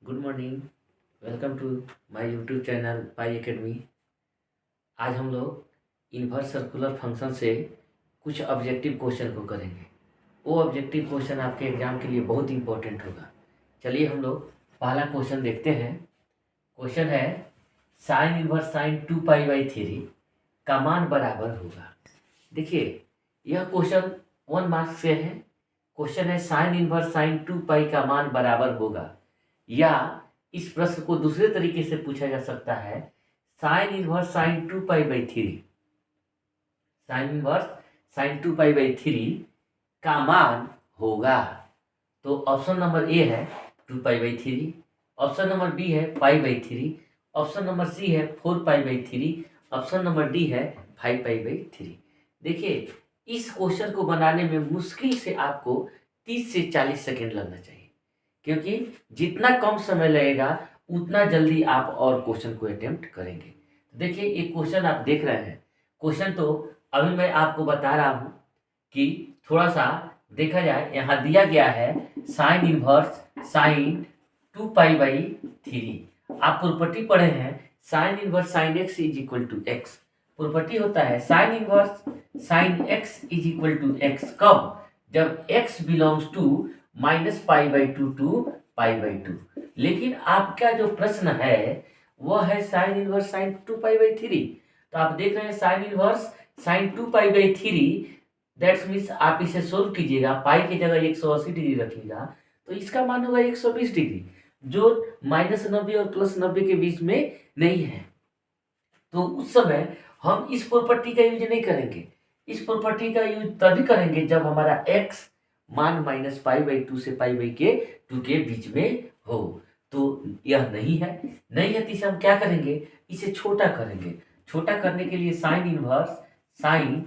Good morning. Welcome to my YouTube channel Pi academy. आज हम लोग इन्वर्स सर्कुलर फंक्शन से कुछ ऑब्जेक्टिव क्वेश्चन को करेंगे। वो ऑब्जेक्टिव क्वेश्चन आपके एग्जाम के लिए बहुत इंपॉर्टेंट होगा। चलिए हम लोग पहला क्वेश्चन देखते हैं। क्वेश्चन है साइन इन्वर्स साइन 2π/3 का मान बराबर होगा। देखिए यह क्वेश्चन 1 मार्क्स से है। क्वेश्चन है साइन इन्वर्स साइन 2π का मान बराबर होगा, या इस प्रश्न को दूसरे तरीके से पूछा जा सकता है sine inverse sine 2π/3 sine inverse sine 2π/3 का मान होगा। तो ऑप्शन नंबर ए है 2π/3, ऑप्शन नंबर बी है π/3, ऑप्शन नंबर सी है 4π/3, ऑप्शन नंबर डी है 5π/3। देखिए इस क्वेश्चन को बनाने में मुश्किल से आपको 30 से 40 सेकेंड लगना चाहिए, क्योंकि जितना कम समय लगेगा उतना जल्दी आप और क्वेश्चन को अटेम्प्ट करेंगे। तो देखिए ये क्वेश्चन आप देख रहे हैं। क्वेश्चन तो अभी मैं आपको बता रहा हूँ कि थोड़ा सा देखा जाए। यहाँ दिया गया है साइन इनवर्स साइन 2π/3। आप प्रॉपर्टी पढ़े हैं sine inverse sine x is equal to x. Property होता है sine inverse sine x is equal to x कब? जब x बिलोंग्स टू -π/2 टू π/2। लेकिन आपका जो प्रश्न है वह है साइन इनवर्स साइन 2π/3। तो आप देख रहे हैं sine inverse sine 2π/3, that's means आप इसे सोल्व कीजिएगा, पाई की जगह 180 डिग्री रखिएगा तो इसका मान होगा 120 डिग्री, जो -90 और +90 के बीच में नहीं है। तो उस समय हम इस प्रॉपर्टी का यूज नहीं करेंगे। इस प्रॉपर्टी का यूज तभी करेंगे जब हमारा x मान -π/2 से π/2 के बीच में हो। तो यह नहीं है तो इसे हम क्या करेंगे, इसे छोटा करेंगे। छोटा करने के लिए साइन इनवर्स साइन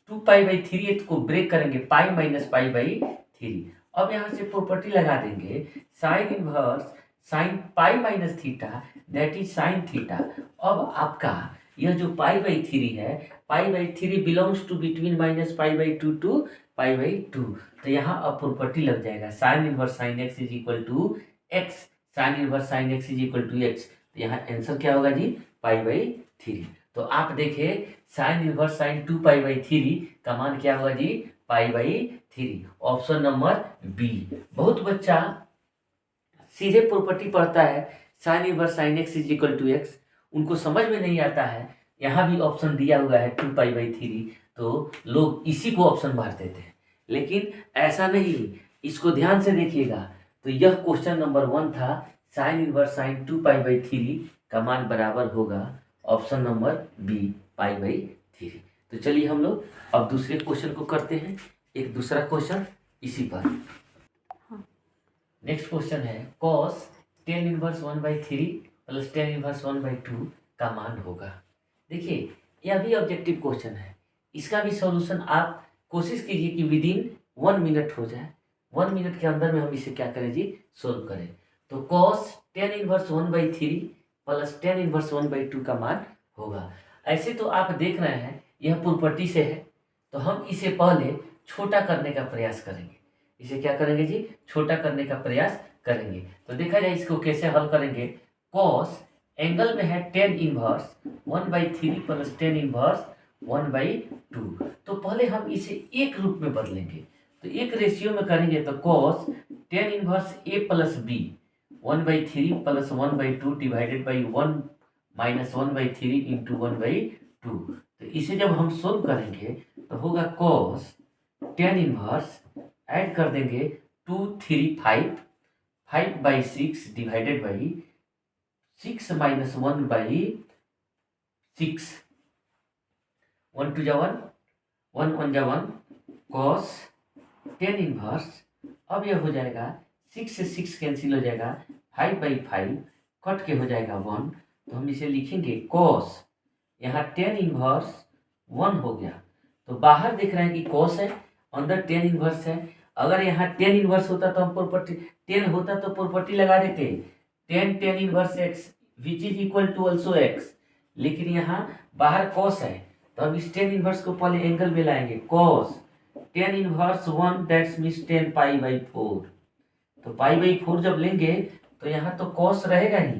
2π/3 को ब्रेक करेंगे पाई -π/3। अब यहाँ से प्रॉपर्टी लगा देंगे sine inverse sine π-θ that is sine theta. अब आपका यह जो π/3 है, π/3 बिलोंग्स टू बिटवीन -π/2 टू π/2। तो यहाँ अब प्रॉपर्टी लग जाएगा sine inverse sine x is equal to x, sine inverse sine x is equal to x. तो यहाँ आंसर क्या होगा जी? π/3। तो आप देखिए साइन इनवर्स साइन 2π/3 का मान क्या होगा जी? π/3। Option number B. बहुत बच्चा सीधे प्रॉपर्टी पढ़ता है sine inverse sine x is equal to x, उनको समझ में नहीं आता है। यहाँ भी ऑप्शन दिया हुआ है 2π/3, तो लोग इसी को ऑप्शन मार देते हैं, लेकिन ऐसा नहीं। इसको ध्यान से देखिएगा। तो यह क्वेश्चन नंबर 1 था साइन इनवर्स साइन 2π/3 का मान बराबर होगा ऑप्शन नंबर बी π/3। तो चलिए हम लोग अब दूसरे क्वेश्चन को करते हैं। एक दूसरा क्वेश्चन इसी पर। नेक्स्ट क्वेश्चन है cos tan inverse 1/3 plus tan inverse 1/2 का मान होगा। देखिए यह भी ऑब्जेक्टिव क्वेश्चन है। इसका भी सॉल्यूशन आप कोशिश कीजिए कि विदिन 1 मिनट हो जाए। 1 मिनट के अंदर में हम इसे क्या करें जी? सोल्व करें। तो cos tan inverse 1/3 plus tan inverse 1/2 का मान होगा। ऐसे तो आप देख रहे हैं यह प्रॉपर्टी से है, तो हम इसे पहले छोटा करने का प्रयास करेंगे। इसे क्या करेंगे जी? छोटा करने का प्रयास करेंगे। तो देखा जाए इसको कैसे हल करेंगे। कॉस एंगल में है tan inverse 1/3 plus tan inverse 1/2। तो पहले हम इसे एक रूप में बदलेंगे, तो एक रेशियो में करेंगे। तो cos tan inverse a plus b 1/3 plus 1/2 divided by 1 minus 1/3 into 1/2। तो इसे जब हम सोल्व करेंगे तो होगा कॉस tan इनवर्स, ऐड कर देंगे 2 3 5 5/6 डिवाइडेड बाई 6 माइनस 1/6, 1 2 जा 1 1 1 जा 1 कॉस tan इनवर्स। अब यह हो जाएगा 6 से 6 कैंसिल हो जाएगा, 5/5 कट के हो जाएगा 1। तो हम इसे लिखेंगे कॉस, यहाँ tan इनवर्स 1 हो गया। तो बाहर देख रहे हैं कि कॉस है, अंदर tan इनवर्स है। अगर यहाँ tan इनवर्स होता तो हम प्रॉपर्टी 10 होता तो प्रॉपर्टी लगा देते tan inverse x which is equal to also x। लेकिन यहाँ बाहर cos है, तो हम इस tan इनवर्स को पहले एंगल में लाएंगे। cos tan inverse 1 that's means 10π/4। तो π/4 जब लेंगे तो यहाँ तो कॉस रहेगा ही।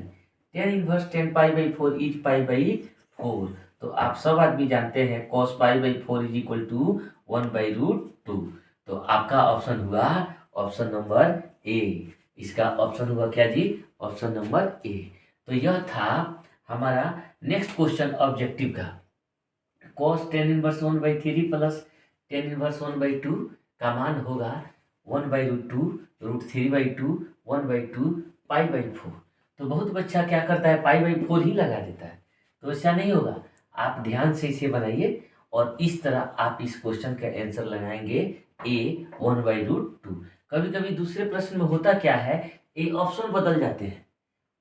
टेन इनवर्स 10 पाई/4 इज पाई/4। तो आप सब आदमी जानते हैं कॉस पाई/4 इज इक्वल टू 1/√2। तो आपका ऑप्शन हुआ ऑप्शन नंबर ए। इसका ऑप्शन हुआ क्या जी? ऑप्शन नंबर ए। तो यह था हमारा नेक्स्ट क्वेश्चन ऑब्जेक्टिव का। कॉस 10 इनवर्स 1/3 प्लस 10 इनवर्स 1/2 का मान होगा 1/√2 √3/2 1/2 पाई/4। तो बहुत बच्चा क्या करता है, पाई/4 ही लगा देता है। तो ऐसा नहीं होगा, आप ध्यान से इसे बनाइए और इस तरह आप इस क्वेश्चन का आंसर लगाएंगे ए 1/√2। कभी कभी दूसरे प्रश्न में होता क्या है, ए ऑप्शन बदल जाते हैं।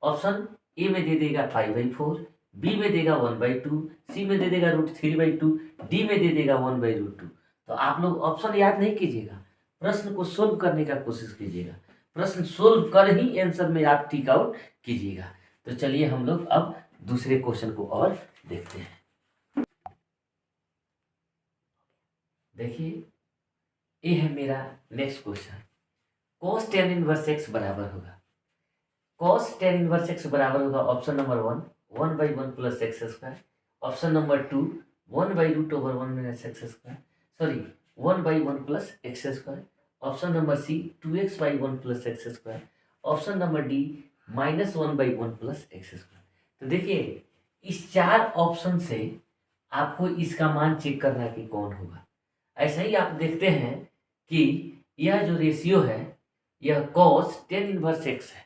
ऑप्शन ए में दे देगा पाई/4, बी में देगा 1/2, सी में दे देगा √3/2, डी में दे देगा 1/√2। तो आप लोग ऑप्शन याद नहीं कीजिएगा, प्रश्न को सोल्व करने का कोशिश कीजिएगा। प्रश्न सोल्व कर ही आंसर में आप टिक आउट कीजिएगा। तो चलिए हम लोग अब दूसरे क्वेश्चन को और देखते हैं। देखिए, ये है मेरा next question. cos 10 inverse x बराबर होगा, cos 10 इनवर्स x बराबर होगा option number 1/1 plus x square, option number 2 1/√1 - x square, sorry 1/1 plus x square, option number C 2x/1 plus x square, option number D -1/1 plus x square. तो देखिए, इस चार option से आपको इसका मान चेक करना है कि कौन होगा। ऐसा ही आप देखते हैं कि यह जो रेशियो है यह cos 10 इनवर्स x है।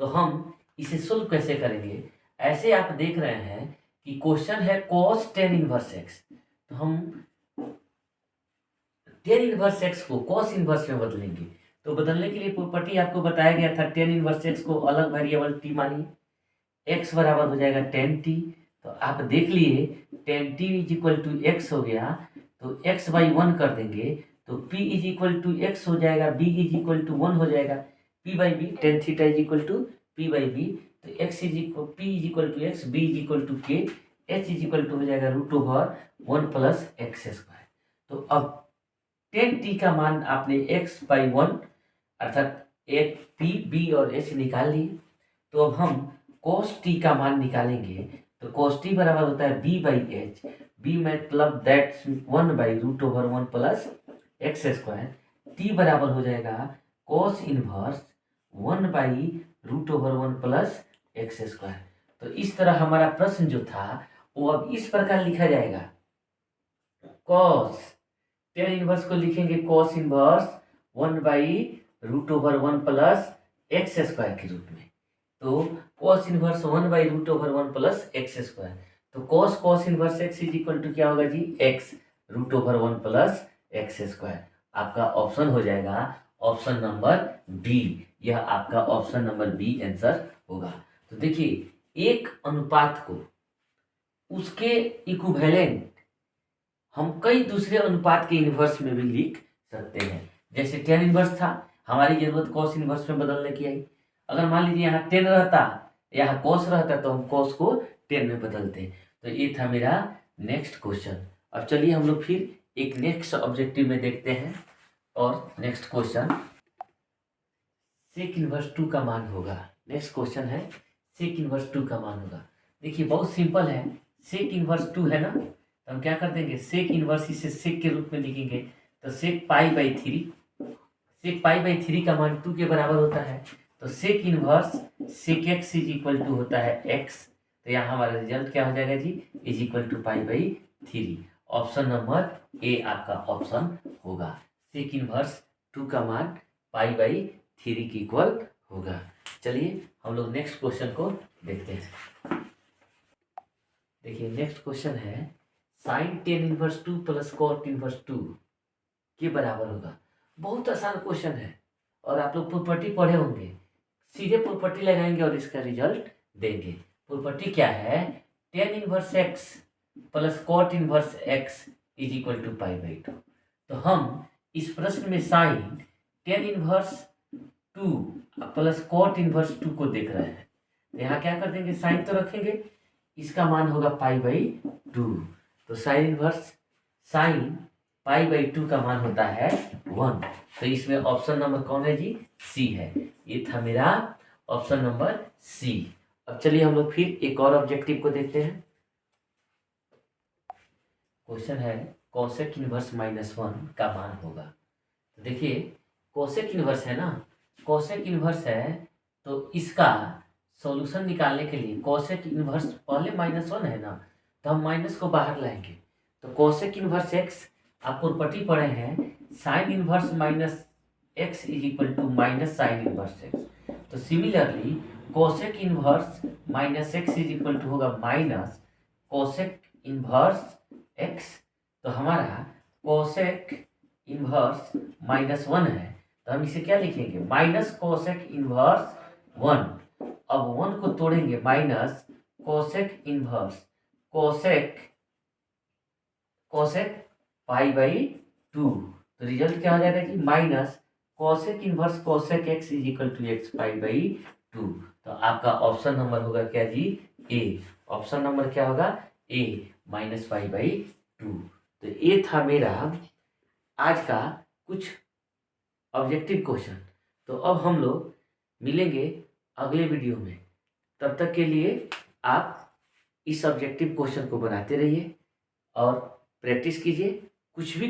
तो हम इसे सोल्व कैसे करेंगे? ऐसे आप देख रहे हैं कि क्वेश्चन है cos 10 इनवर्स x, तो हम 10 इनवर्स x को cos इनवर्स में बदलेंगे। तो बदलने के लिए प्रॉपर्टी आपको बताया गया था, 10 इनवर्स x को अलग वेरिएबल t मानिए, x बराबर हो जाएगा 10t। तो आप देख लिए 10t is equal to x हो गया, तो x/1 कर देंगे तो p is equal to x हो जाएगा, b इज इक्वल टू 1 हो जाएगा, p/b tan theta is equal to p/b। तो x is equal p is equal to x, b is equal to k, h is equal to हो जाएगा √1 plus x square. तो अब 10t का मान आपने x/1 अर्थात एक p, b और h निकाल लिए। तो अब हम cos t का मान निकालेंगे। तो cos t बराबर होता है b/h, b मतलब that 1/√1 plus x square, t बराबर हो जाएगा cos inverse 1/√1 plus x square. तो इस तरह हमारा प्रश्न जो था वो अब इस प्रकार लिखा जाएगा, cos 10 इनवर्स को लिखेंगे cos inverse 1/√1 plus x square के रूप में। तो cos inverse 1/√1 plus x square. तो cos inverse x is equal to क्या होगा जी? x√1 plus x square. आपका ऑप्शन हो जाएगा ऑप्शन नंबर बी। यह आपका ऑप्शन नंबर बी आंसर होगा। तो देखिए, एक अनुपात को उसके इक्विवेलेंट हम कई दूसरे अनुपात के इनवर्स में भी लिख सकते हैं। जैसे 10 इनवर्स था, हमारी जरूरत cos इनवर्स में बदलने की आई। अगर मान लीजिए यहाँ 10 रहता, यहाँ cos रहता, तो हम cos को 10 में बदलते। तो ये था मेरा नेक्स्ट क्वेश्चन। अब चलिए हम लोग फिर एक नेक्स्ट ऑब्जेक्टिव में देखते हैं। और नेक्स्ट क्वेश्चन सेक इनवर्स 2 का मान होगा। नेक्स्ट क्वेश्चन है सेक इनवर्स 2 का मान होगा। देखिए, बहुत सिंपल है, सेक इनवर्स 2 है ना, तो हम क्या कर देंगे, सेक इनवर्स इसे सेक के रूप में लिखेंगे। तो सेक पाई/3, सेक पाई/3 का मान 2 के बराबर होता है। तो sec inverse sec x is equal to होता है एक्स। तो यहाँ हमारा रिजल्ट क्या हो जाएगा जी? इज इक्वल टू पाई/3। ऑप्शन नंबर ए आपका ऑप्शन होगा। सेक इनवर्स 2 का मान पाई/3 की इक्वल होगा। चलिए हम लोग नेक्स्ट क्वेश्चन को देखते हैं। देखिए, नेक्स्ट क्वेश्चन है sine 10 inverse 2 plus cot inverse 2 के बराबर होगा। बहुत आसान क्वेश्चन है और आप लोग प्रॉपर्टी पढ़े होंगे। सीधे प्रॉपर्टी लगाएंगे और इसका रिजल्ट देंगे। प्रॉपर्टी क्या है? 10 inverse x plus cot inverse x is equal to पाई/2। तो हम इस प्रश्न में sine 10 inverse 2 plus cot inverse 2 को देख रहे हैं। तो यहाँ क्या कर देंगे, साइन तो रखेंगे, इसका मान होगा पाई/2। तो साइन इनवर्स साइन पाई/2 का मान होता है 1। तो इसमें ऑप्शन नंबर कौन है जी? सी है। ये था मेरा ऑप्शन नंबर सी। अब चलिए हम लोग फिर एक और ऑब्जेक्टिव को देखते हैं। क्वेश्चन है कोसेक इनवर्स -1 का मान होगा। तो देखिए कोसेक इनवर्स है ना, कोसेक इनवर्स है तो इसका सॉल्यूशन निकालने के लिए कोसेक इनवर्स पहले -1 है ना, तो हम माइनस को बाहर लाएंगे। तो कोसेक इनवर्स एक्स, आप प्रॉपर्टी पढ़े हैं sine inverse minus x is equal to minus sine inverse x. तो similarly cosec inverse minus x is equal to होगा माइनस कोसेक इनवर्स एक्स। तो हमारा कोसेक इनवर्स -1 है, तो हम इसे क्या लिखेंगे माइनस कोसेक इनवर्स 1। अब 1 को तोड़ेंगे minus cosec inverse cosec cosec pi by 2। तो रिजल्ट क्या हो जाएगा जी minus cosec inverse cosec x is equal to x pi by 2। तो आपका ऑप्शन नंबर होगा क्या जी ए। ऑप्शन नंबर क्या होगा ए माइनस पाई बाई 2। तो ये था मेरा आज का कुछ ऑब्जेक्टिव क्वेश्चन। तो अब हम लोग मिलेंगे अगले वीडियो में। तब तक के लिए आप इस ऑब्जेक्टिव क्वेश्चन को बनाते रहिए और प्रैक्टिस कीजिए। कुछ भी